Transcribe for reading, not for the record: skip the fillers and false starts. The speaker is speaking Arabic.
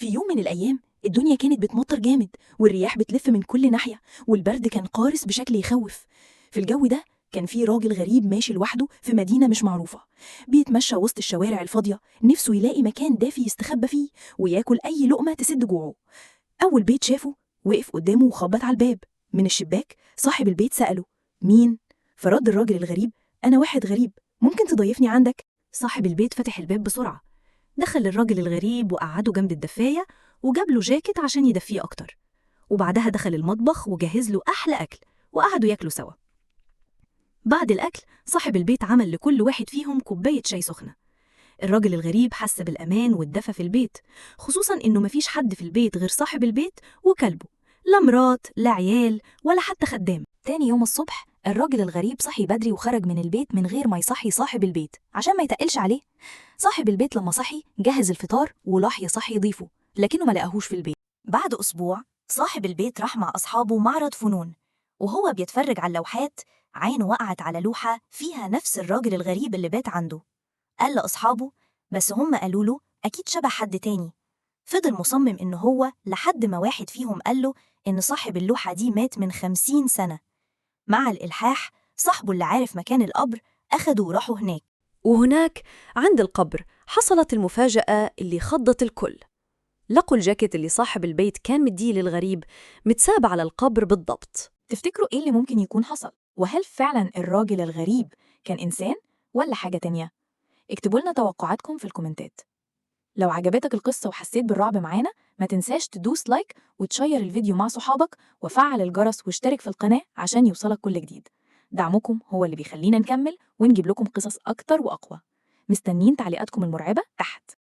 في يوم من الأيام الدنيا كانت بتمطر جامد، والرياح بتلف من كل ناحية، والبرد كان قارس بشكل يخوف. في الجو ده كان في راجل غريب ماشي لوحده في مدينة مش معروفة، بيتمشى وسط الشوارع الفاضية، نفسه يلاقي مكان دافي يستخبى فيه وياكل أي لقمة تسد جوعه. أول بيت شافه وقف قدامه وخبط على الباب. من الشباك صاحب البيت سأله: مين؟ فرد الراجل الغريب: أنا واحد غريب، ممكن تضيفني عندك؟ صاحب البيت فتح الباب بسرعة، دخل الراجل الغريب وقعده جنب الدفاية وجاب له جاكيت عشان يدفيه أكتر، وبعدها دخل المطبخ وجهز له أحلى أكل وقعدوا ياكلوا سوا. بعد الأكل صاحب البيت عمل لكل واحد فيهم كوباية شاي سخنة. الراجل الغريب حس بالأمان والدفى في البيت، خصوصاً إنه مفيش حد في البيت غير صاحب البيت وكلبه، لا مرات لا عيال ولا حتى خدام. تاني يوم الصبح الراجل الغريب صحي بدري وخرج من البيت من غير ما يصحي صاحب البيت عشان ما يتقلش عليه. صاحب البيت لما صحي جهز الفطار وراح يصحي ضيفه، لكنه ما لقاهوش في البيت. بعد أسبوع صاحب البيت راح مع أصحابه معرض فنون، وهو بيتفرج على اللوحات عينه وقعت على لوحة فيها نفس الراجل الغريب اللي بات عنده. قال لأصحابه، بس هم قالوا له أكيد شبه حد تاني. فضل مصمم إنه هو لحد ما واحد فيهم قال له إن صاحب اللوحة دي مات من 50 سنة. مع الإلحاح صاحبه اللي عارف مكان القبر أخده وراحوا هناك. وهناك عند القبر حصلت المفاجأة اللي خضت الكل. لقوا الجاكيت اللي صاحب البيت كان مديه للغريب متساب على القبر بالضبط. تفتكروا إيه اللي ممكن يكون حصل؟ وهل فعلا الراجل الغريب كان إنسان ولا حاجة تانية؟ اكتبوا لنا توقعاتكم في الكومنتات. لو عجبتك القصة وحسيت بالرعب معانا ما تنساش تدوس لايك وتشير الفيديو مع صحابك وفعل الجرس واشترك في القناة عشان يوصلك كل جديد. دعمكم هو اللي بيخلينا نكمل ونجيب لكم قصص أكتر وأقوى. مستنيين تعليقاتكم المرعبة تحت.